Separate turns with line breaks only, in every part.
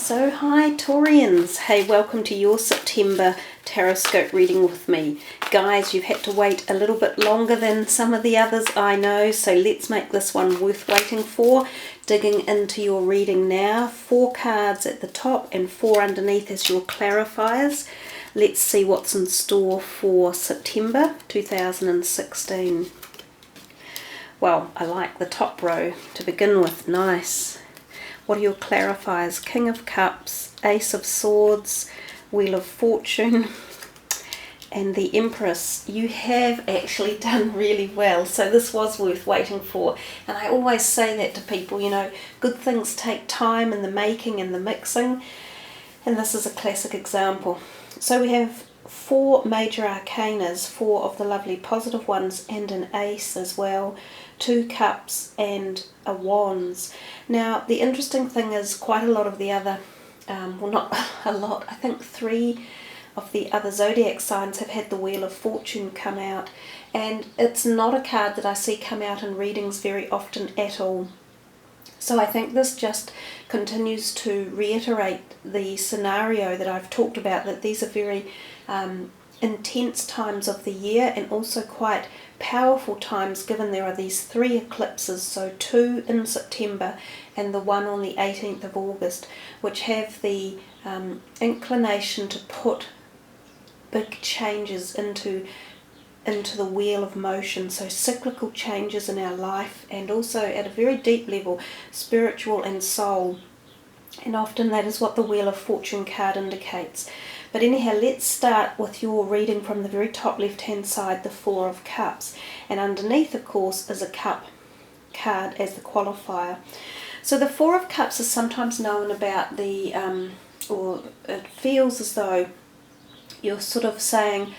So hi Taurians, hey, welcome to your September Taroscope reading with me. Guys, you've had to wait a little bit longer than some of the others, I know, so let's make this one worth waiting for. Digging into your reading now, 4 cards at the top and 4 underneath as your clarifiers. Let's see what's in store for September 2016. Well, I like the top row to begin with, nice. What are your clarifiers? King of Cups, Ace of Swords, Wheel of Fortune, and the Empress. You have actually done really well, so this was worth waiting for. And I always say that to people, you know, good things take time in the making and the mixing, and this is a classic example. So we have 4 major arcanas, 4 of the lovely positive ones, and an ace as well, 2 cups and a wands. Now the interesting thing is quite a lot of the other, well, not a lot, I think 3 of the other zodiac signs have had the Wheel of Fortune come out, and it's not a card that I see come out in readings very often at all. So I think this just continues to reiterate the scenario that I've talked about, that these are very intense times of the year and also quite powerful times, given there are these 3 eclipses, so 2 in September and the one on the 18th of August, which have the inclination to put big changes into the wheel of motion, so cyclical changes in our life, and also at a very deep level, spiritual and soul. And often that is what the Wheel of Fortune card indicates. But anyhow, let's start with your reading from the very top left hand side, the 4 of Cups, and underneath of course is a cup card as the qualifier. So the 4 of Cups is sometimes known about the or it feels as though you're sort of saying,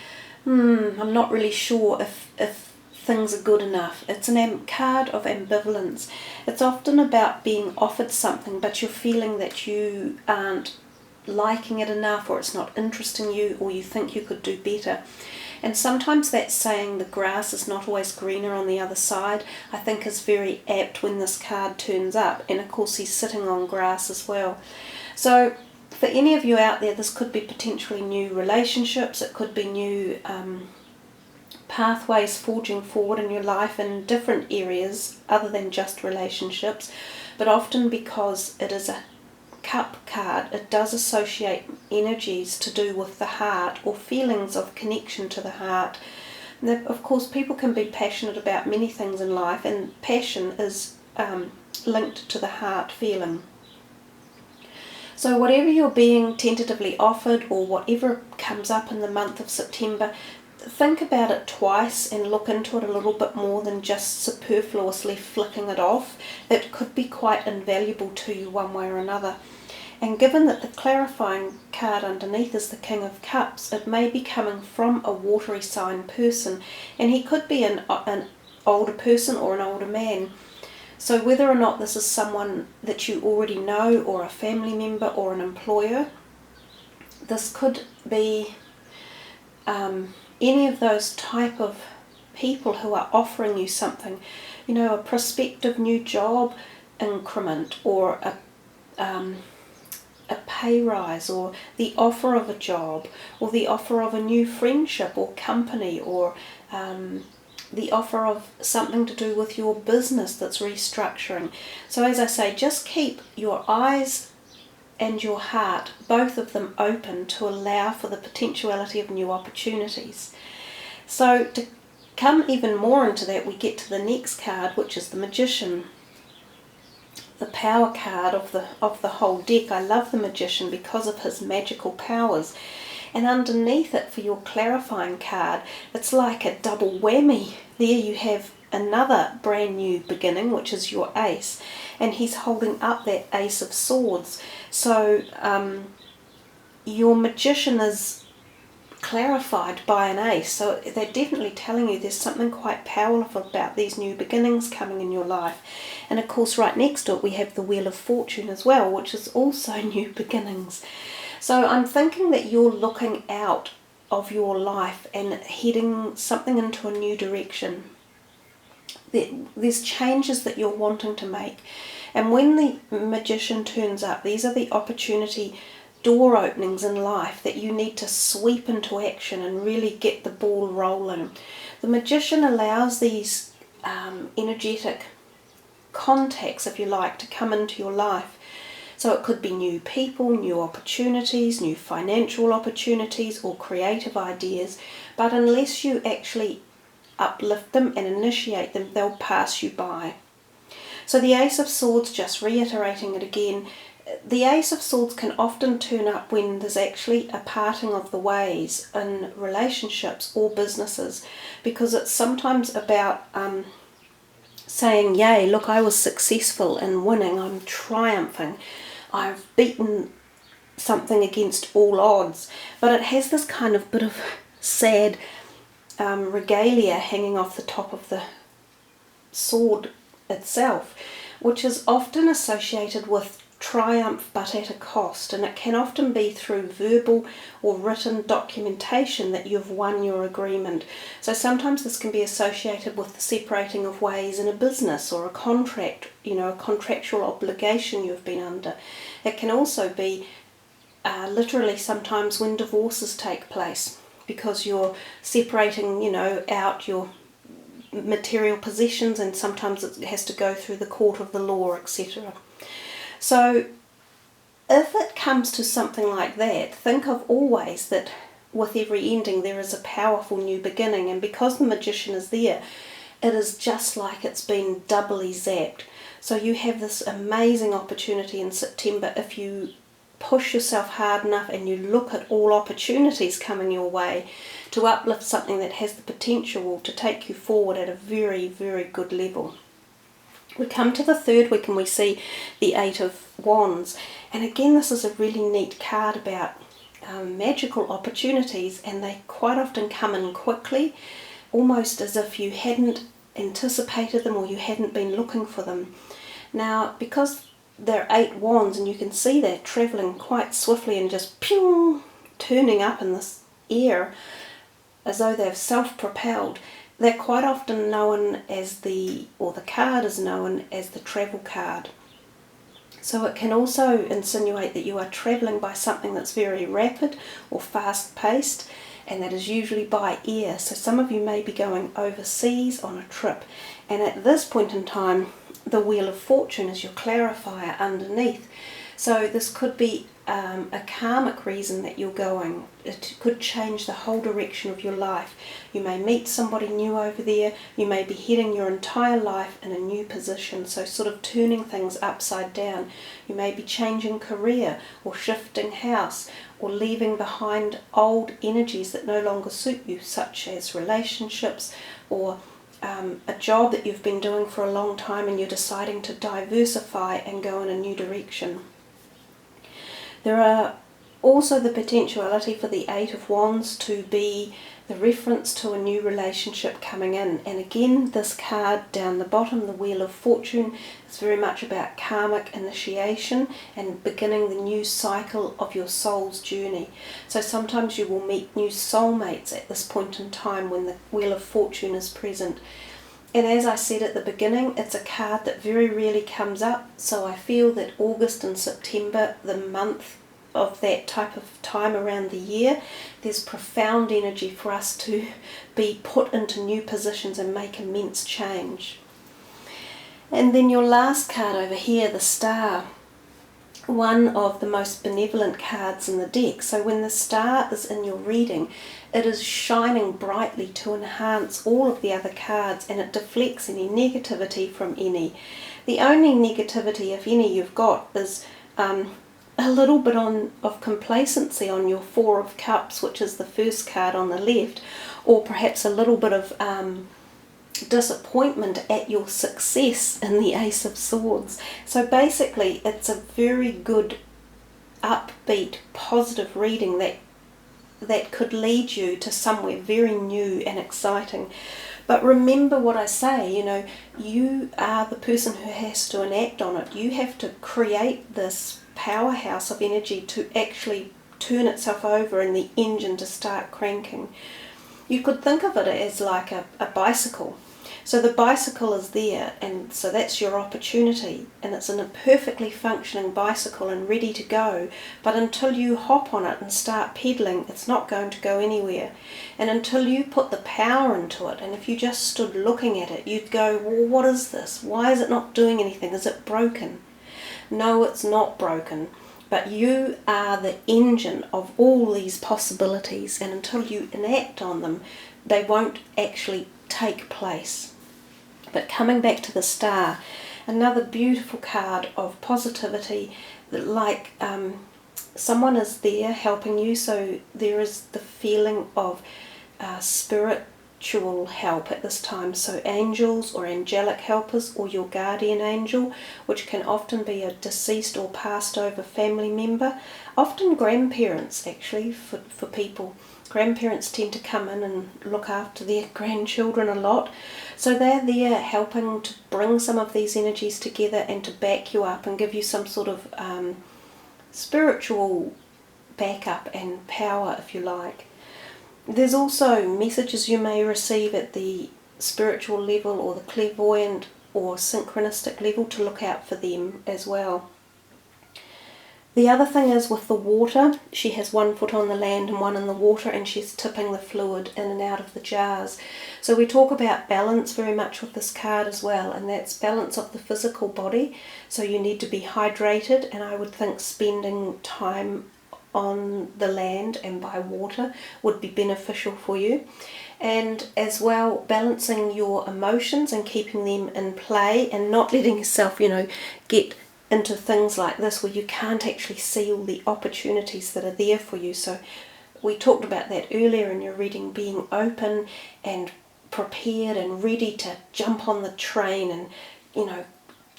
I'm not really sure if things are good enough. It's a card of ambivalence. It's often about being offered something, but you're feeling that you aren't liking it enough, or it's not interesting you, or you think you could do better. And sometimes that saying the grass is not always greener on the other side, I think is very apt when this card turns up. And of course he's sitting on grass as well. So for any of you out there, this could be potentially new relationships, it could be new pathways forging forward in your life in different areas other than just relationships. But often because it is a cup card, it does associate energies to do with the heart or feelings of connection to the heart. Now, of course, people can be passionate about many things in life, and passion is linked to the heart feeling. So whatever you're being tentatively offered, or whatever comes up in the month of September, think about it twice and look into it a little bit more than just superfluously flicking it off. It could be quite invaluable to you one way or another. And given that the clarifying card underneath is the King of Cups, it may be coming from a watery sign person, and he could be an older person or an older man. So whether or not this is someone that you already know, or a family member, or an employer, this could be any of those type of people who are offering you something, you know, a prospective new job increment, or a pay rise, or the offer of a job, or the offer of a new friendship or company, or the offer of something to do with your business that's restructuring. So as I say, just keep your eyes and your heart, both of them, open to allow for the potentiality of new opportunities. So to come even more into that, we get to the next card, which is the Magician, the power card of the whole deck. I love the Magician because of his magical powers. And underneath it, for your clarifying card, it's like a double whammy. There you have another brand new beginning, which is your ace, and he's holding up that Ace of Swords. So your Magician is clarified by an ace, so they're definitely telling you there's something quite powerful about these new beginnings coming in your life. And of course right next to it we have the Wheel of Fortune as well, which is also new beginnings. So I'm thinking that you're looking out of your life and heading something into a new direction. there's changes that you're wanting to make. And when the Magician turns up, these are the opportunity door openings in life that you need to sweep into action and really get the ball rolling. The Magician allows these energetic contacts, if you like, to come into your life. So it could be new people, new opportunities, new financial opportunities, or creative ideas. But unless you actually uplift them and initiate them, they'll pass you by. So the Ace of Swords, just reiterating it again, the Ace of Swords can often turn up when there's actually a parting of the ways in relationships or businesses, because it's sometimes about saying, yay, look, I was successful in winning, I'm triumphing, I've beaten something against all odds. But it has this kind of bit of sad regalia hanging off the top of the sword itself, which is often associated with triumph but at a cost, and it can often be through verbal or written documentation that you've won your agreement. So sometimes this can be associated with the separating of ways in a business or a contract, a contractual obligation you've been under. It can also be literally sometimes when divorces take place, because you're separating, out your material possessions, and sometimes it has to go through the court of the law, etc. So if it comes to something like that, think of always that with every ending there is a powerful new beginning, and because the Magician is there, it is just like it's been doubly zapped. So you have this amazing opportunity in September if you push yourself hard enough and you look at all opportunities coming your way to uplift something that has the potential to take you forward at a very, very good level. We come to the third week and we see the Eight of Wands, and again this is a really neat card about magical opportunities, and they quite often come in quickly, almost as if you hadn't anticipated them or you hadn't been looking for them. Now, because they're 8 wands, and you can see they're travelling quite swiftly and just pew, turning up in this air as though they've self-propelled, they're quite often known as the card is known as the travel card. So it can also insinuate that you are travelling by something that's very rapid or fast-paced, and that is usually by air. So some of you may be going overseas on a trip, and at this point in time the Wheel of Fortune is your clarifier underneath. So this could be a karmic reason that you're going. It could change the whole direction of your life. You may meet somebody new over there. You may be heading your entire life in a new position, so sort of turning things upside down. You may be changing career or shifting house or leaving behind old energies that no longer suit you, such as relationships or a job that you've been doing for a long time and you're deciding to diversify and go in a new direction. There are also the potentiality for the Eight of Wands to be the reference to a new relationship coming in. And again, this card down the bottom, the Wheel of Fortune, is very much about karmic initiation and beginning the new cycle of your soul's journey. So sometimes you will meet new soulmates at this point in time when the Wheel of Fortune is present. And as I said at the beginning, it's a card that very rarely comes up, so I feel that August and September, the month of that type of time around the year, there's profound energy for us to be put into new positions and make immense change. And then your last card over here, the Star, one of the most benevolent cards in the deck. So when the Star is in your reading, it is shining brightly to enhance all of the other cards, and it deflects any negativity from any. The only negativity, if any, you've got is a little bit of complacency on your Four of Cups, which is the first card on the left, or perhaps a little bit of disappointment at your success in the Ace of Swords. So basically it's a very good upbeat positive reading that could lead you to somewhere very new and exciting. But remember what I say, you are the person who has to enact on it. You have to create this powerhouse of energy to actually turn itself over and the engine to start cranking. You could think of it as like a bicycle. So the bicycle is there, and so that's your opportunity, and it's a perfectly functioning bicycle and ready to go, but until you hop on it and start pedaling, it's not going to go anywhere. And until you put the power into it, and if you just stood looking at it, you'd go, well, what is this? Why is it not doing anything? Is it broken? No, it's not broken, but you are the engine of all these possibilities, and until you enact on them, they won't actually take place. But coming back to the star, another beautiful card of positivity, that like someone is there helping you, so there is the feeling of spiritual help at this time, so angels or angelic helpers or your guardian angel, which can often be a deceased or passed over family member, often grandparents actually for people. Grandparents tend to come in and look after their grandchildren a lot. So they're there helping to bring some of these energies together and to back you up and give you some sort of spiritual backup and power, if you like. There's also messages you may receive at the spiritual level or the clairvoyant or synchronistic level to look out for them as well. The other thing is with the water, she has one foot on the land and one in the water, and she's tipping the fluid in and out of the jars. So we talk about balance very much with this card as well, and that's balance of the physical body. So you need to be hydrated, and I would think spending time on the land and by water would be beneficial for you. And as well, balancing your emotions and keeping them in play and not letting yourself, get into things like this where you can't actually see all the opportunities that are there for you. So we talked about that earlier in your reading, being open and prepared and ready to jump on the train and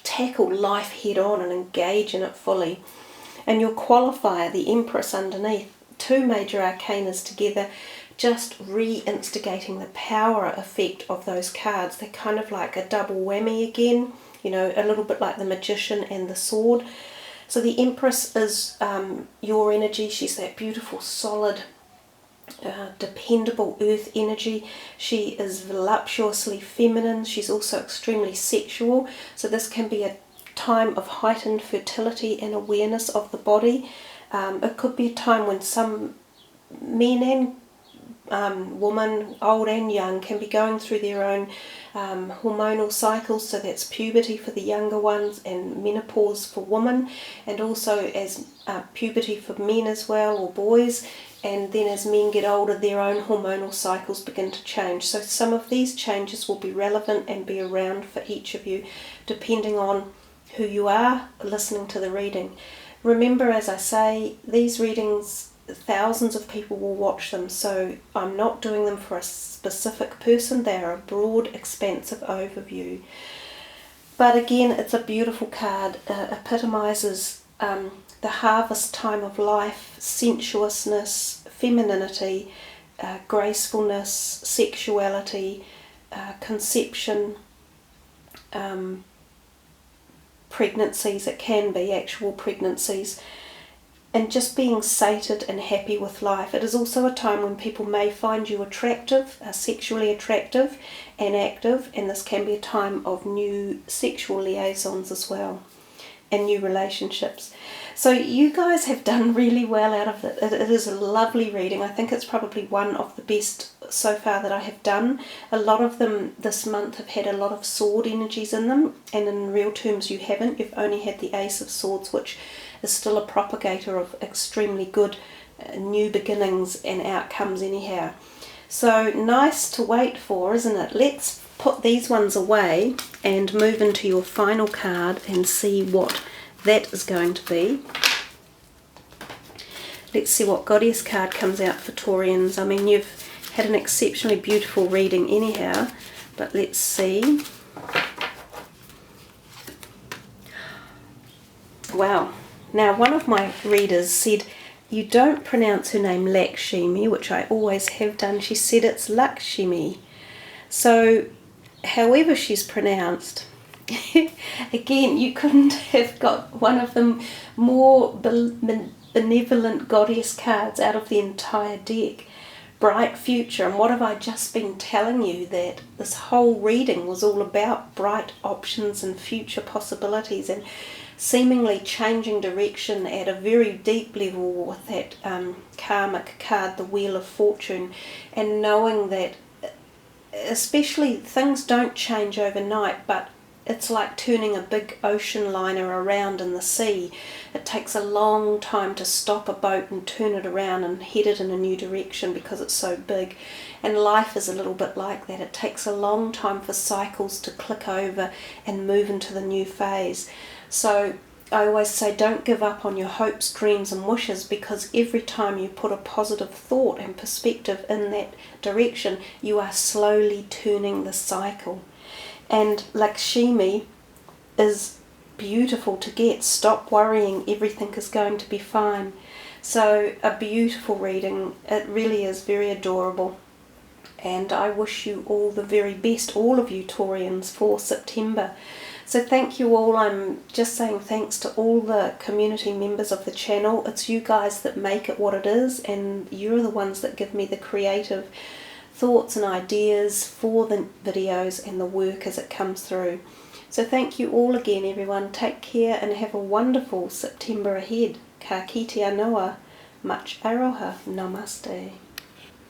tackle life head on and engage in it fully. And your qualifier, the Empress underneath, two major arcanas together, just re-instigating the power effect of those cards. They're kind of like a double whammy again, a little bit like the Magician and the Sword. So the Empress is your energy. She's that beautiful, solid, dependable earth energy. She is voluptuously feminine. She's also extremely sexual. So this can be a time of heightened fertility and awareness of the body. It could be a time when some men and woman, old and young, can be going through their own hormonal cycles. So that's puberty for the younger ones and menopause for women, and also as puberty for men as well, or boys. And then as men get older, their own hormonal cycles begin to change. So some of these changes will be relevant and be around for each of you, depending on who you are listening to the reading. Remember, as I say, these readings, thousands of people will watch them, so I'm not doing them for a specific person. They're a broad, expansive overview. But again, it's a beautiful card. Epitomizes the harvest time of life, sensuousness, femininity, gracefulness, sexuality, conception, pregnancies. It can be actual pregnancies, and just being sated and happy with life. It is also a time when people may find you attractive, sexually attractive and active, and this can be a time of new sexual liaisons as well, and new relationships. So you guys have done really well out of it. It is a lovely reading. I think it's probably one of the best so far that I have done. A lot of them this month have had a lot of sword energies in them, and in real terms you haven't. You've only had the Ace of Swords, which is still a propagator of extremely good new beginnings and outcomes anyhow. So nice to wait for, isn't it? Let's put these ones away and move into your final card and see what that is going to be. Let's see what Goddess card comes out for Taurians. I mean, you've had an exceptionally beautiful reading anyhow, but let's see. Wow. Now, one of my readers said, you don't pronounce her name Lakshmi, which I always have done. She said it's Lakshmi. So, however she's pronounced, again, you couldn't have got one of them more benevolent goddess cards out of the entire deck. bright future. And what have I just been telling you? That this whole reading was all about bright options and future possibilities, and seemingly changing direction at a very deep level with that karmic card, the Wheel of Fortune, and knowing that especially things don't change overnight, but it's like turning a big ocean liner around in the sea. It takes a long time to stop a boat and turn it around and head it in a new direction because it's so big. And life is a little bit like that. It takes a long time for cycles to click over and move into the new phase. So I always say, don't give up on your hopes, dreams and wishes, because every time you put a positive thought and perspective in that direction, you are slowly turning the cycle. And Lakshmi is beautiful to get. Stop worrying, everything is going to be fine. So a beautiful reading. It really is very adorable. And I wish you all the very best, all of you Taurians, for September. So thank you all. I'm just saying thanks to all the community members of the channel. It's you guys that make it what it is, and you're the ones that give me the creative thoughts and ideas for the videos and the work as it comes through. So thank you all again, everyone. Take care and have a wonderful September ahead. Ka kite anoa, much aroha, namaste.